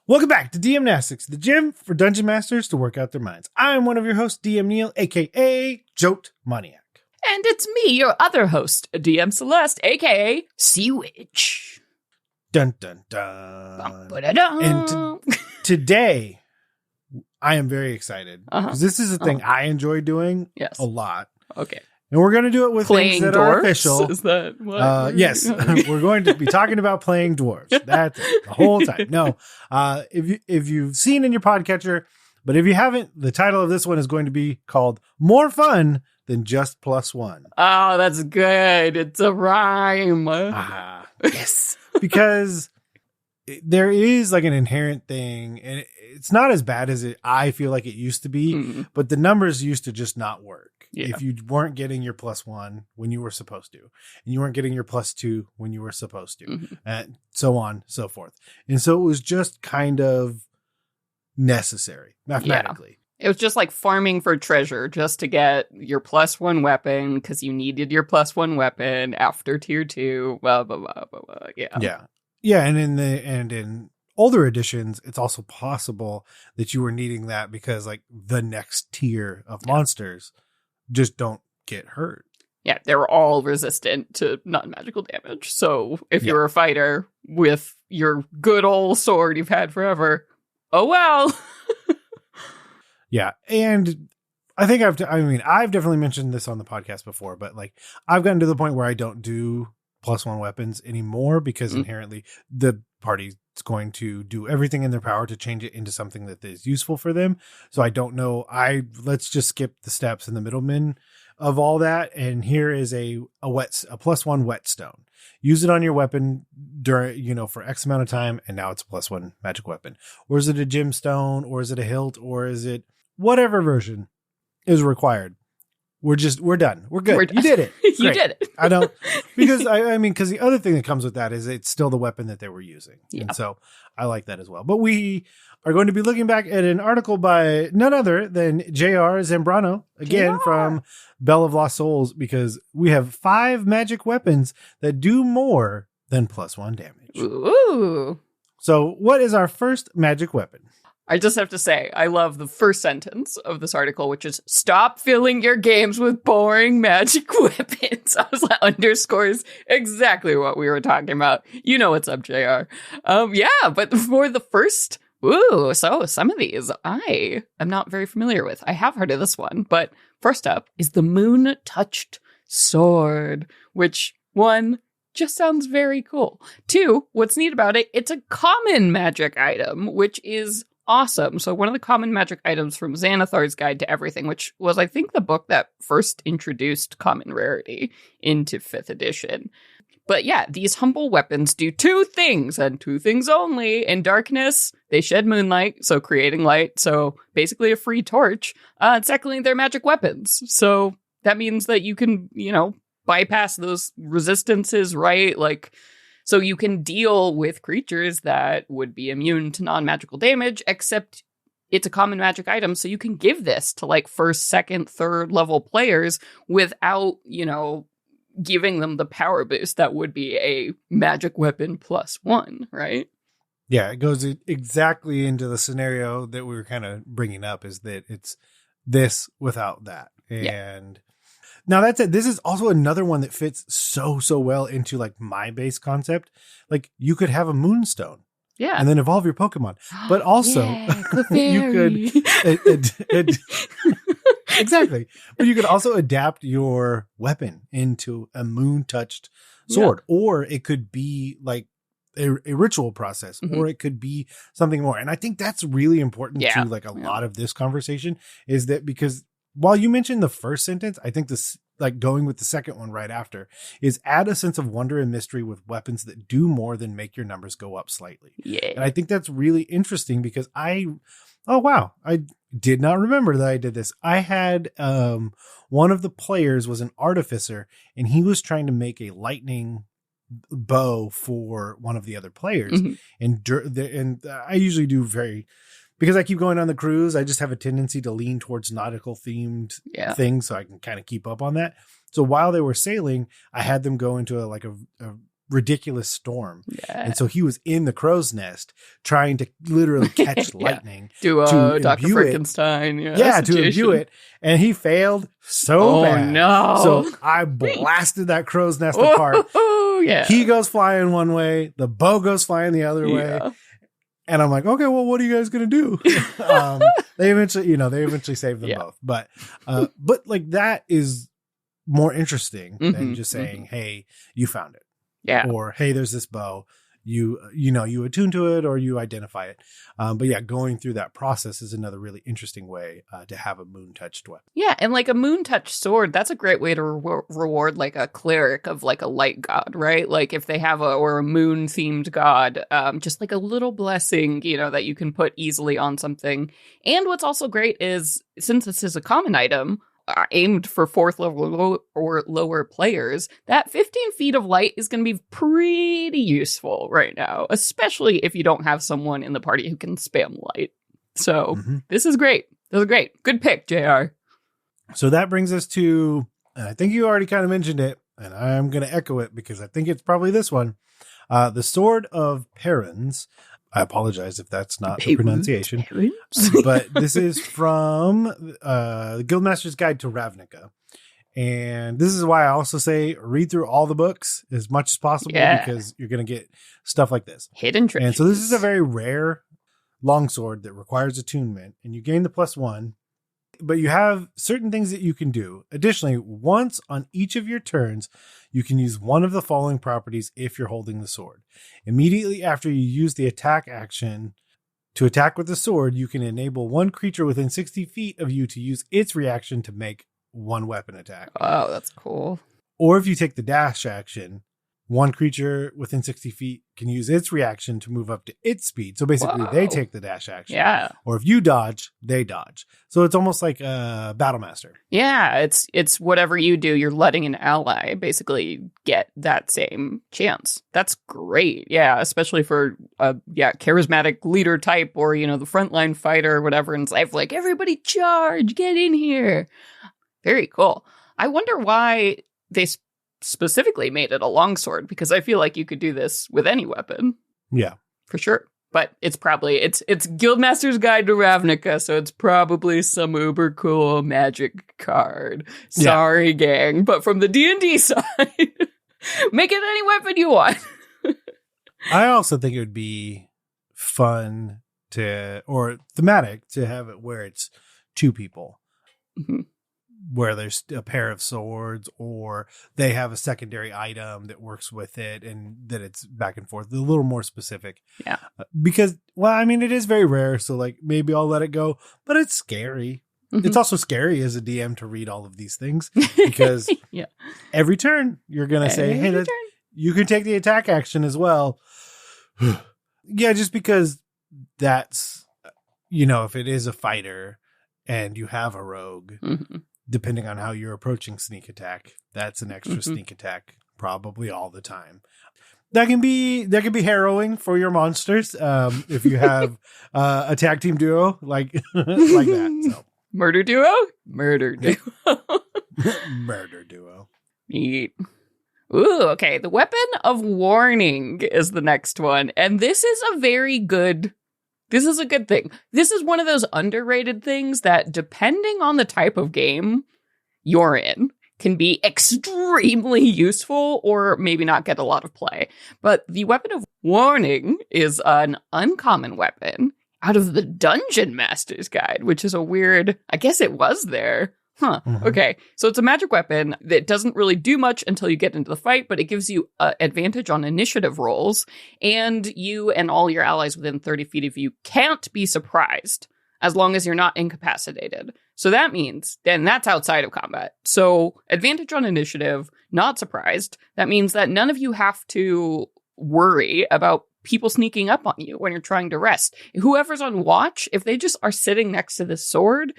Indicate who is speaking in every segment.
Speaker 1: Welcome back to DM-Nastics, the gym for dungeon masters to work out their minds. I'm one of your hosts, DM Neil, aka Jote Maniac.
Speaker 2: And it's me, your other host, DM Celeste, aka Sea Witch.
Speaker 1: Dun dun dun.
Speaker 2: Bum-ba-da-dum.
Speaker 1: And today, I am very excited because this is a thing I enjoy doing a lot.
Speaker 2: Okay.
Speaker 1: And we're going to do it with
Speaker 2: playing
Speaker 1: things that
Speaker 2: dwarves?
Speaker 1: are official.
Speaker 2: Is that what?
Speaker 1: Yes, we're going to be talking about playing dwarves. That's it, the whole time. No, if you've seen in your podcatcher, but if you haven't, the title of this one is going to be called More Fun Than Just +1.
Speaker 2: Oh, that's good. It's a rhyme.
Speaker 1: Yes. Because there is like an inherent thing, and it's not as bad as I feel like it used to be, but the numbers used to just not work. Yeah. If you weren't getting your +1 when you were supposed to, and you weren't getting your +2 when you were supposed to, and so on, so forth. And so it was just kind of necessary mathematically.
Speaker 2: Yeah. It was just like farming for treasure just to get your +1 weapon because you needed your +1 weapon after tier 2, blah, blah, blah, blah, blah. Yeah.
Speaker 1: Yeah. Yeah. And in older editions, it's also possible that you were needing that because like the next tier of monsters just don't get hurt.
Speaker 2: Yeah, they were all resistant to non-magical damage. So if you're a fighter with your good old sword you've had forever, oh well.
Speaker 1: Yeah, and I think I've definitely mentioned this on the podcast before, but like I've gotten to the point where I don't do +1 weapons anymore because inherently the party's going to do everything in their power to change it into something that is useful for them. So I don't know. Let's just skip the steps and the middlemen of all that. And here is a +1 whetstone. Use it on your weapon during, for X amount of time. And now it's a +1 magic weapon. Or is it a gemstone, or is it a hilt, or is it whatever version is required? We're done. We're good. You did it.
Speaker 2: You did it.
Speaker 1: I don't, because because the other thing that comes with that is it's still the weapon that they were using. Yeah. And so I like that as well. But we are going to be looking back at an article by none other than J.R. Zambrano, again from Bell of Lost Souls, because we have 5 magic weapons that do more than +1 damage.
Speaker 2: Ooh.
Speaker 1: So what is our first magic weapon?
Speaker 2: I just have to say, I love the first sentence of this article, which is, stop filling your games with boring magic weapons. I was like, underscores exactly what we were talking about. You know what's up, JR. But for the first, so some of these I am not very familiar with. I have heard of this one, but first up is the Moon-Touched Sword, which, 1, just sounds very cool. 2, what's neat about it, it's a common magic item, which is awesome. So one of the common magic items from Xanathar's Guide to Everything, which was, I think, the book that first introduced common rarity into 5th edition. But yeah, these humble weapons do 2 things, and 2 things only. In darkness, they shed moonlight, so creating light, so basically a free torch. And secondly, they're magic weapons. So that means that you can, bypass those resistances, right? Like, so you can deal with creatures that would be immune to non-magical damage, except it's a common magic item, so you can give this to like 1st, 2nd, 3rd level players without, giving them the power boost that would be a magic weapon +1, right?
Speaker 1: Yeah, it goes exactly into the scenario that we were kind of bringing up, is that it's this without that. And now that's it. This is also another one that fits so well into like my base concept. Like you could have a moonstone, and then evolve your Pokemon, but also you could exactly. But you could also adapt your weapon into a moon-touched sword, or it could be like a ritual process, or it could be something more. And I think that's really important to like a lot of this conversation, is that because while you mentioned the first sentence, I think this, like going with the second one right after, is add a sense of wonder and mystery with weapons that do more than make your numbers go up slightly. Yeah. And I think that's really interesting because I did not remember that I did this. I had, one of the players was an artificer, and he was trying to make a lightning bow for one of the other players. And I usually do because I keep going on the cruise, I just have a tendency to lean towards nautical themed things, so I can kind of keep up on that. So while they were sailing, I had them go into a ridiculous storm.
Speaker 2: Yeah.
Speaker 1: And so he was in the crow's nest trying to literally catch lightning.
Speaker 2: Do
Speaker 1: to
Speaker 2: Dr.
Speaker 1: imbue
Speaker 2: Frankenstein.
Speaker 1: to imbue it. And he failed so bad.
Speaker 2: No.
Speaker 1: So I blasted that crow's nest apart.
Speaker 2: Oh, yeah.
Speaker 1: He goes flying one way. The bow goes flying the other way. And I'm like, okay, well, what are you guys going to do? They eventually saved them both. But like that is more interesting than just saying, hey, you found it.
Speaker 2: Yeah.
Speaker 1: Or, hey, there's this bow. You attune to it or you identify it. But yeah, going through that process is another really interesting way to have a moon touched weapon.
Speaker 2: Yeah. And like a moon touched sword, that's a great way to reward like a cleric of like a light god, right? Like if they have a moon themed god, just like a little blessing, that you can put easily on something. And what's also great is since this is a common item, aimed for 4th level or lower players, that 15 feet of light is going to be pretty useful right now, especially if you don't have someone in the party who can spam light. So this is great. This is great. Good pick, JR.
Speaker 1: So that brings us to, and I think you already kind of mentioned it, and I'm going to echo it because I think it's probably this one, the Sword of Perins. I apologize if that's not the pronunciation, but this is from the Guildmaster's Guide to Ravnica. And this is why I also say read through all the books as much as possible because you're going to get stuff like this.
Speaker 2: Hidden treasures.
Speaker 1: And so this is a very rare longsword that requires attunement, and you gain the +1, but you have certain things that you can do. Additionally, once on each of your turns, you can use one of the following properties if you're holding the sword. Immediately after you use the attack action to attack with the sword, you can enable one creature within 60 feet of you to use its reaction to make one weapon attack.
Speaker 2: Oh, that's cool.
Speaker 1: Or if you take the dash action, one creature within 60 feet can use its reaction to move up to its speed. So basically, they take the dash action.
Speaker 2: Yeah.
Speaker 1: Or if you dodge, they dodge. So it's almost like a Battle Master.
Speaker 2: Yeah, it's whatever you do, you're letting an ally basically get that same chance. That's great. Yeah, especially for a charismatic leader type or, the frontline fighter or whatever. And it's like, everybody charge, get in here. Very cool. I wonder why they specifically made it a longsword, because I feel like you could do this with any weapon.
Speaker 1: Yeah.
Speaker 2: For sure. But it's probably, it's Guildmaster's Guide to Ravnica, so it's probably some uber cool magic card. Sorry, gang, but from the D&D side, make it any weapon you want.
Speaker 1: I also think it would be fun or thematic to have it where it's two people. Where there's a pair of swords or they have a secondary item that works with it and that it's back and forth. A little more specific. Yeah. Because, it is very rare. So like maybe I'll let it go, but it's scary. It's also scary as a DM to read all of these things because every turn you're going to say, hey, you can take the attack action as well. Just because that's, if it is a fighter and you have a rogue, depending on how you're approaching sneak attack, that's an extra sneak attack probably all the time. That can be harrowing for your monsters if you have a tag team duo like that. So.
Speaker 2: Murder duo? Murder duo.
Speaker 1: Murder duo.
Speaker 2: Neat. Ooh, okay. The Weapon of Warning is the next one. And this is a good thing. This is one of those underrated things that, depending on the type of game you're in, can be extremely useful or maybe not get a lot of play. But the Weapon of Warning is an uncommon weapon out of the Dungeon Master's Guide, which is a weird, I guess it was there. Okay. So it's a magic weapon that doesn't really do much until you get into the fight, but it gives you advantage on initiative rolls, and you and all your allies within 30 feet of you can't be surprised as long as you're not incapacitated. So that means then that's outside of combat. So advantage on initiative, not surprised. That means that none of you have to worry about people sneaking up on you when you're trying to rest. Whoever's on watch, if they just are sitting next to this sword,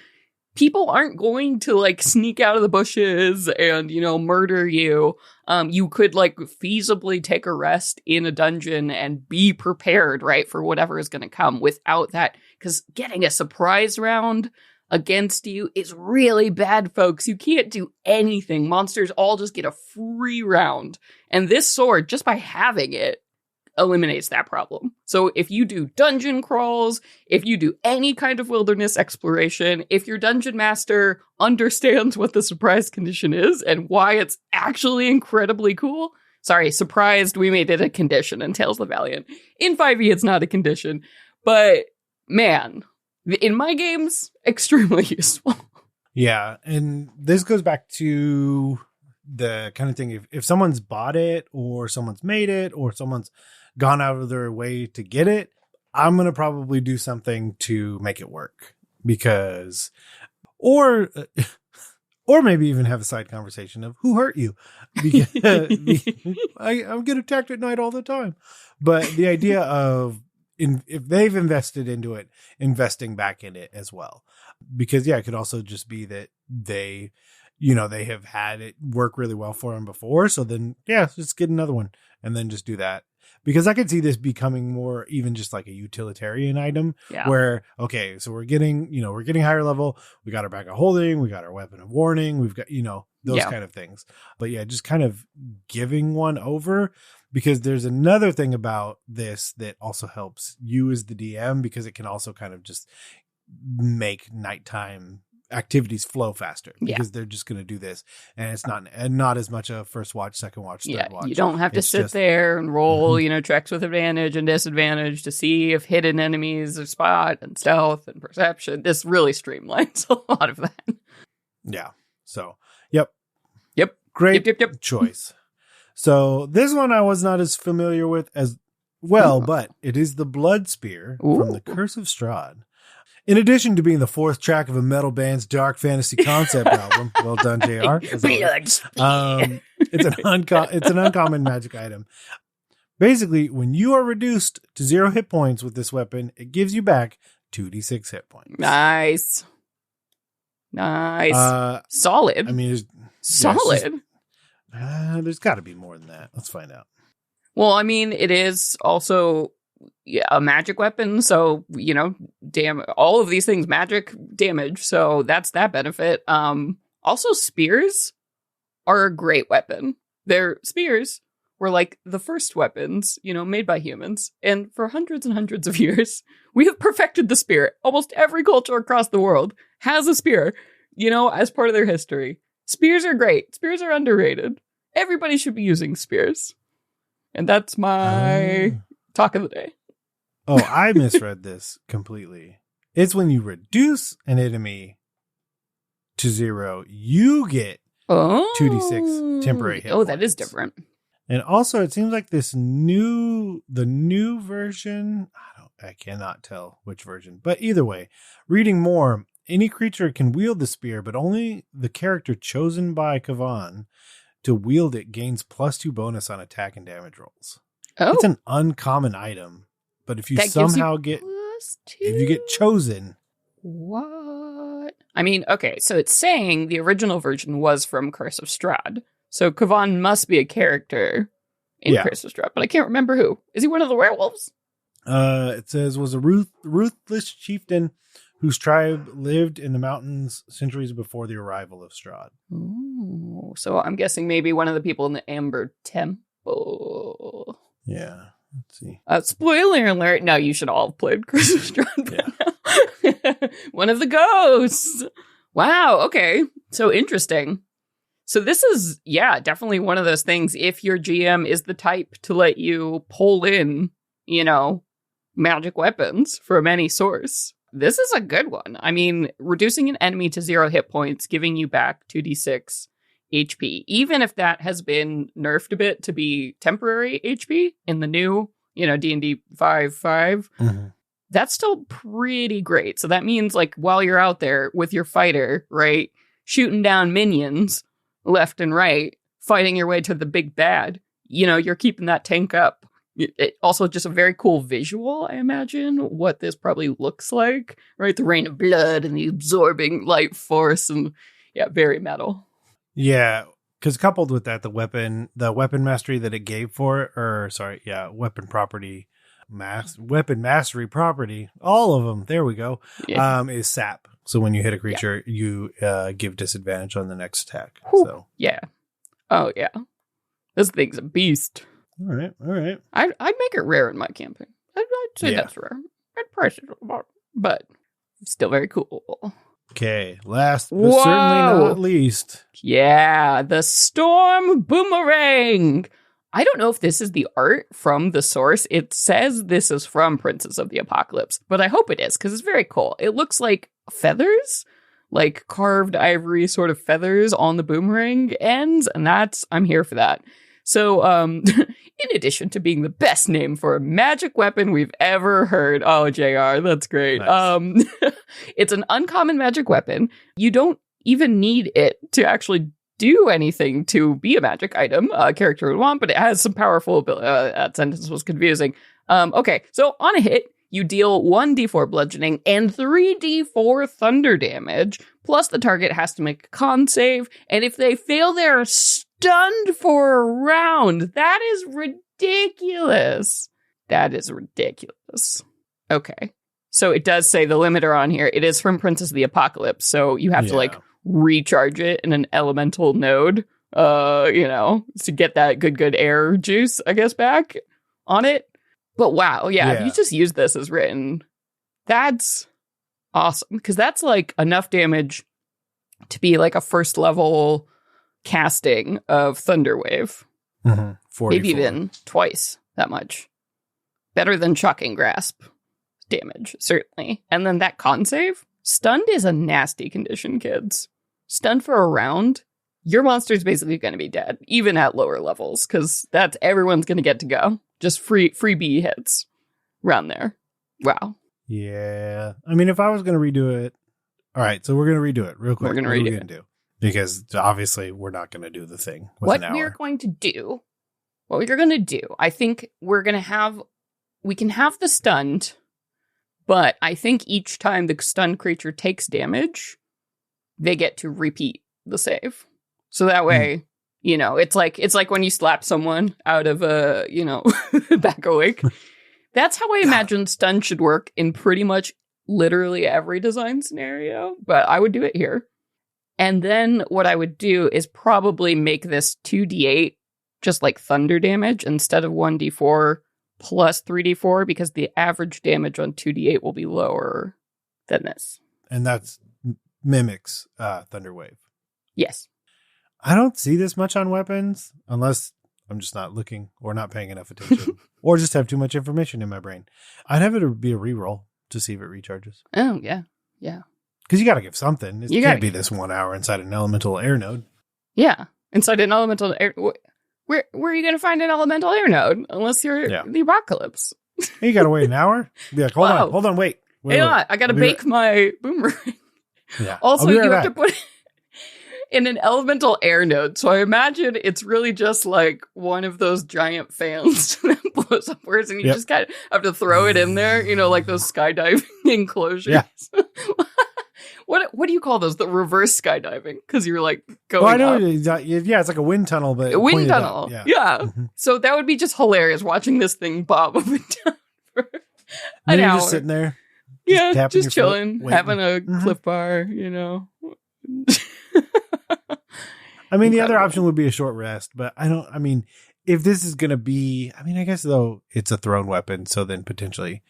Speaker 2: people aren't going to sneak out of the bushes and, murder you. You could feasibly take a rest in a dungeon and be prepared, right, for whatever is going to come without that. Because getting a surprise round, against you is really bad, folks. You can't do anything. Monsters all just get a free round. And this sword, just by having it, eliminates that problem. So if you do dungeon crawls, if you do any kind of wilderness exploration, if your dungeon master understands what the surprise condition is and why it's actually incredibly cool. Sorry, surprised we made it a condition in Tales of the Valiant. In 5e, it's not a condition. But, man, in my games, extremely useful.
Speaker 1: Yeah, and this goes back to the kind of thing, if someone's bought it or someone's made it or someone's gone out of their way to get it, I'm going to probably do something to make it work because, or maybe even have a side conversation of who hurt you because I get attacked at night all the time. But the idea of if they've invested into it, investing back in it as well, because it could also just be that they have had it work really well for them before. So then, just get another one and then just do that. Because I could see this becoming more even just like a utilitarian item where, okay, so we're getting higher level. We got our bag of holding. We got our weapon of warning. We've got, those kind of things. But just kind of giving one over, because there's another thing about this that also helps you as the DM, because it can also kind of just make nighttime activities flow faster because they're just going to do this, and it's not as much a first watch, second watch, third watch.
Speaker 2: You don't have to sit there and roll checks with advantage and disadvantage to see if hidden enemies are spot and stealth and perception. This really streamlines a lot of that.
Speaker 1: So great choice. So this one I was not as familiar with as well, but it is the Blood Spear from the Curse of Strahd. In addition to being the fourth track of a metal band's dark fantasy concept album, well done, JR. It's an uncommon magic item. Basically, when you are reduced to 0 hit points with this weapon, it gives you back 2d6 hit points.
Speaker 2: Nice. Solid.
Speaker 1: I mean,
Speaker 2: solid.
Speaker 1: There's got to be more than that. Let's find out.
Speaker 2: Well, I mean, it is also a magic weapon, so damn, all of these things magic damage, so that's that benefit. Also, spears are a great weapon. Their spears were like the first weapons made by humans, and for hundreds and hundreds of years we have perfected the spear. Almost every culture across the world has a spear as part of their history. Spears are great. Spears are underrated. Everybody should be using spears, and that's my talk of the day.
Speaker 1: Oh, I misread this completely. It's when you reduce an enemy to 0, you get 2d6 temporary hit points.
Speaker 2: That is different.
Speaker 1: And also, it seems like the new version, I cannot tell which version, but either way, reading more, any creature can wield the spear, but only the character chosen by Kavan to wield it gains +2 bonus on attack and damage rolls. Oh. It's an uncommon item. But if you somehow if you get chosen.
Speaker 2: What? I mean, okay, so it's saying the original version was from Curse of Strahd. So Kavan must be a character in Curse of Strahd, but I can't remember who. Is he one of the werewolves?
Speaker 1: It says was a ruthless chieftain whose tribe lived in the mountains centuries before the arrival of Strahd.
Speaker 2: Ooh, so I'm guessing maybe one of the people in the Amber Temple.
Speaker 1: Yeah. Let's see.
Speaker 2: Spoiler alert. No, you should all have played Curse of Strahd. One of the ghosts. Wow. Okay. So interesting. So this is, definitely one of those things. If your GM is the type to let you pull in, magic weapons from any source, this is a good one. I mean, reducing an enemy to 0 hit points, giving you back 2d6 HP, even if that has been nerfed a bit to be temporary HP in the new, D&D 5.5, that's still pretty great. So that means like while you're out there with your fighter, right, shooting down minions left and right, fighting your way to the big bad, you're keeping that tank up. It also just a very cool visual, I imagine, what this probably looks like, right? The rain of blood and the absorbing light force and very metal.
Speaker 1: Yeah, because coupled with that, the weapon mastery that it gave for it, weapon mastery property, all of them, there we go, is sap. So when you hit a creature, you give disadvantage on the next attack.
Speaker 2: Whew.
Speaker 1: So
Speaker 2: yeah. Oh, yeah. This thing's a beast.
Speaker 1: All right.
Speaker 2: I'd make it rare in my campaign. I'd say that's rare. I'd price it about, but still very cool.
Speaker 1: Okay, last but certainly not least.
Speaker 2: Yeah, the Storm Boomerang. I don't know if this is the art from the source. It says this is from Princess of the Apocalypse, but I hope it is because it's very cool. It looks like feathers, like carved ivory sort of feathers on the boomerang ends, and I'm here for that. So, in addition to being the best name for a magic weapon we've ever heard. Oh, JR, that's great. Nice. It's an uncommon magic weapon. You don't even need it to actually do anything to be a magic item a character would want, but it has some powerful ability. That sentence was confusing. Okay, so on a hit, you deal 1d4 bludgeoning and 3d4 thunder damage, plus the target has to make a con save, and if they fail, they're stunned for a round. That is ridiculous. Okay. So it does say the limiter on here. It is from Princess of the Apocalypse, so you have to recharge it in an elemental node, to get that good air juice, I guess, back on it. But wow, if you just use this as written, that's awesome. Because that's like enough damage to be like a first level casting of Thunderwave. Mm-hmm. Maybe even twice that much. Better than Shocking Grasp damage, certainly. And then that con save? Stunned is a nasty condition, kids. Stunned for a round, your monster's basically going to be dead, even at lower levels, because everyone's going to get to go. Just freebie hits around there. Wow.
Speaker 1: Yeah. I mean, if I was going to redo it. All right, so we're going to redo it real quick.
Speaker 2: We're going to redo it.
Speaker 1: Because obviously we're not going to do the thing.
Speaker 2: What you're going to do, I think we can have the stunned, but I think each time the stunned creature takes damage, they get to repeat the save. So that way, it's like when you slap someone out of back awake. That's how I imagine stun should work in pretty much literally every design scenario, but I would do it here. And then what I would do is probably make this 2d8 just like thunder damage instead of 1d4 plus 3d4, because the average damage on 2d8 will be lower than this.
Speaker 1: And that's mimics Thunder Wave.
Speaker 2: Yes.
Speaker 1: I don't see this much on weapons unless I'm just not looking or not paying enough attention or just have too much information in my brain. I'd have it be a reroll to see if it recharges.
Speaker 2: Oh, yeah. Yeah.
Speaker 1: Because you got to give something. It can't be this 1 hour inside an elemental air node.
Speaker 2: Yeah. Inside an elemental air... Where are you going to find an elemental air node? Unless you're the Apocalypse.
Speaker 1: You got to wait an hour? Be like, hold on, wait.
Speaker 2: Wait. I got to bake my boomerang.
Speaker 1: Yeah.
Speaker 2: Also, you have to put it in an elemental air node. So I imagine it's really just like one of those giant fans that blows upwards, and you just kind of have to throw it in there, like those skydiving enclosures. Yeah. What do you call those? The reverse skydiving? Because you're like going up.
Speaker 1: It's like a wind tunnel, but
Speaker 2: a wind tunnel. Yeah. Mm-hmm. So that would be just hilarious watching this thing bob up and down for an hour.
Speaker 1: Just sitting there.
Speaker 2: Just chilling, having a Cliff Bar,
Speaker 1: I mean, the other option would be a short rest, but if this is going to be, I guess though it's a thrown weapon, so then potentially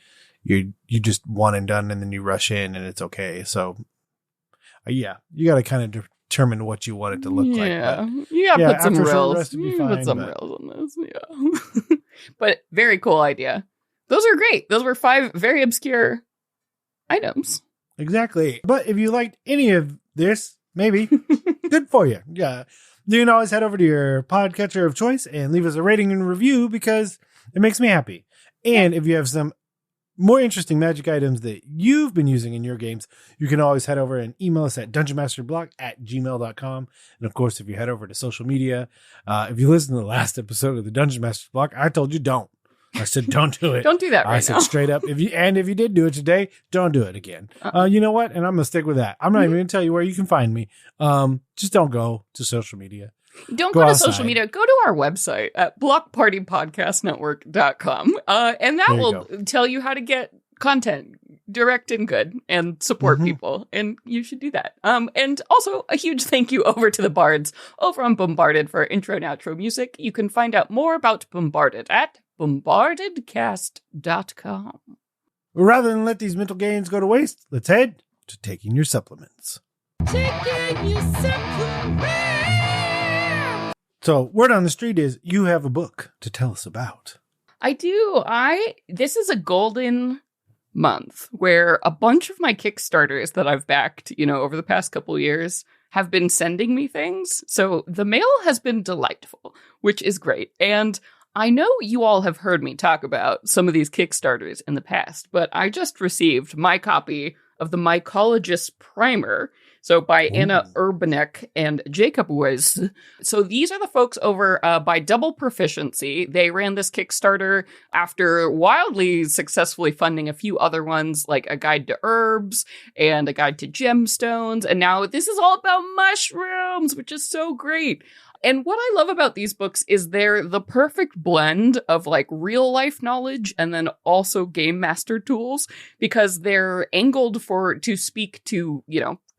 Speaker 1: you just one and done and then you rush in and it's okay. So you got to kind of determine what you want it to look like.
Speaker 2: Yeah, you got to put some rails. Put some rails on this. Yeah. But very cool idea. Those are great. Those were 5 very obscure items.
Speaker 1: Exactly. But if you liked any of this, maybe good for you. Yeah. You can always head over to your podcatcher of choice and leave us a rating and review because it makes me happy. And if you have some more interesting magic items that you've been using in your games, you can always head over and email us at dungeonmasterblock@gmail.com. And of course, if you head over to social media, if you listen to the last episode of the Dungeon Master Block, I told you don't. I said, don't do it.
Speaker 2: Don't do that right now.
Speaker 1: I said straight up, if you did do it today, don't do it again. You know what? And I'm going to stick with that. I'm not even going to tell you where you can find me. Just don't go to social media.
Speaker 2: Don't go to social media. Go to our website at blockpartypodcastnetwork.com. And that will tell you how to get content, direct and good, and support people, and you should do that. And also a huge thank you over to the bards over on Bombarded for intro and outro music. You can find out more about Bombarded at bombardedcast.com.
Speaker 1: Rather than let these mental gains go to waste, let's head to taking your supplements.
Speaker 2: Taking your supplements!
Speaker 1: So, word on the street is you have a book to tell us about.
Speaker 2: I do. This is a golden month where a bunch of my Kickstarters that I've backed, over the past couple of years have been sending me things. So the mail has been delightful, which is great. And I know you all have heard me talk about some of these Kickstarters in the past, but I just received my copy of the Mycologist Primer. So by Anna Urbanek and Jacob Weiss. So these are the folks over by Double Proficiency. They ran this Kickstarter after wildly successfully funding a few other ones, like a guide to herbs and a guide to gemstones. And now this is all about mushrooms, which is so great. And what I love about these books is they're the perfect blend of like real life knowledge and then also game master tools, because they're angled to speak to,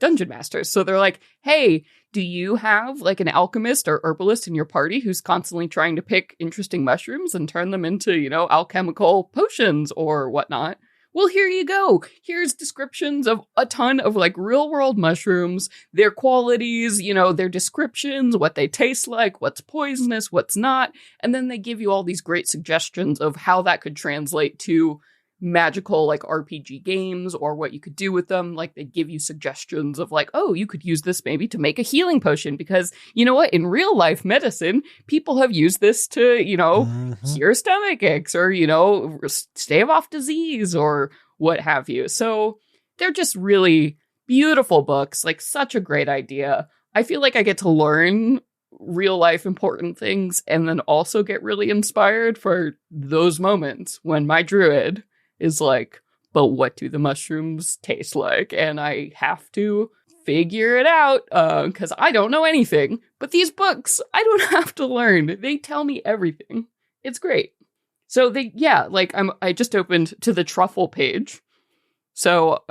Speaker 2: dungeon masters. So they're like, hey, do you have like an alchemist or herbalist in your party who's constantly trying to pick interesting mushrooms and turn them into, alchemical potions or whatnot? Well, here you go. Here's descriptions of a ton of like real world mushrooms, their qualities, their descriptions, what they taste like, what's poisonous, what's not. And then they give you all these great suggestions of how that could translate to magical like RPG games or what you could do with them. Like they give you suggestions of like, oh, you could use this maybe to make a healing potion, because you know what, in real life medicine, people have used this to, cure stomach aches or, stave off disease or what have you. So they're just really beautiful books, like such a great idea. I feel like I get to learn real life important things and then also get really inspired for those moments when my druid is like, but what do the mushrooms taste like? And I have to figure it out because I don't know anything. But these books, I don't have to learn. They tell me everything. It's great. So I just opened to the truffle page. So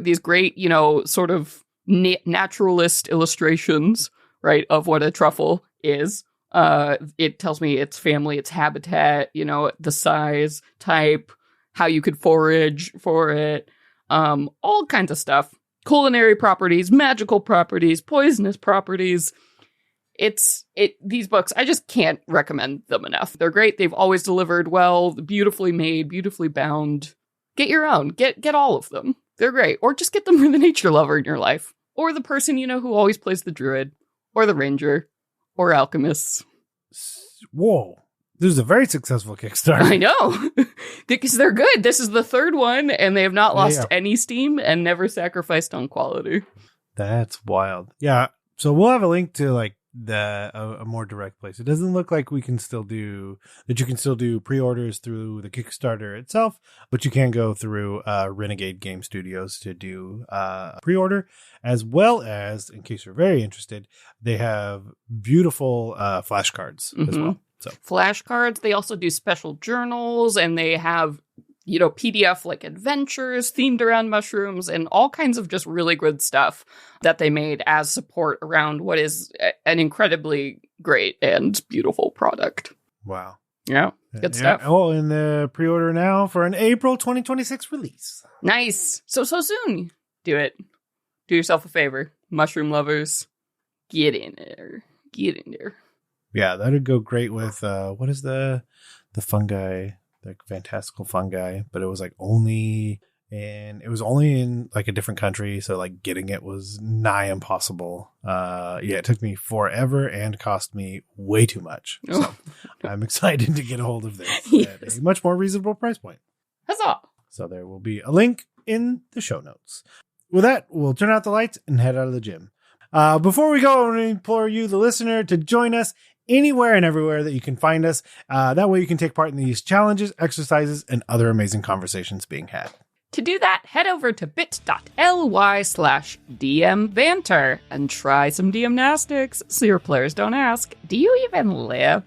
Speaker 2: these great, sort of naturalist illustrations, right, of what a truffle is. It tells me its family, its habitat, the size, type, how you could forage for it, all kinds of stuff. Culinary properties, magical properties, poisonous properties. These books, I just can't recommend them enough. They're great. They've always delivered well, beautifully made, beautifully bound. Get your own. Get all of them. They're great. Or just get them for the nature lover in your life. Or the person, who always plays the druid. Or the ranger. Or alchemists.
Speaker 1: Whoa. This is a very successful Kickstarter.
Speaker 2: I know, because they're good. This is the third one, and they have not lost any steam and never sacrificed on quality.
Speaker 1: That's wild. Yeah, so we'll have a link to like a more direct place. It doesn't look like you can still do pre-orders through the Kickstarter itself, but you can go through Renegade Game Studios to do pre-order, as well as, in case you're very interested, they have beautiful flashcards as well. So
Speaker 2: flashcards. They also do special journals, and they have, PDF like adventures themed around mushrooms and all kinds of just really good stuff that they made as support around what is an incredibly great and beautiful product.
Speaker 1: Wow.
Speaker 2: Yeah. Good stuff.
Speaker 1: Oh, in the pre-order now for an April 2026 release.
Speaker 2: Nice. So soon. Do it. Do yourself a favor. Mushroom lovers, get in there.
Speaker 1: Yeah, that'd go great with what is the fungi, the fantastical fungi, but it was like only in like a different country, so like getting it was nigh impossible. It took me forever and cost me way too much. So I'm excited to get a hold of this at a much more reasonable price point.
Speaker 2: Huzzah!
Speaker 1: So there will be a link in the show notes. With that, we'll turn out the lights and head out of the gym. Before we go, I want to implore you, the listener, to join us anywhere and everywhere that you can find us. That way you can take part in these challenges, exercises, and other amazing conversations being had.
Speaker 2: To do that, head over to bit.ly/DMBanter and try some DM-Nastics so your players don't ask, do you even live?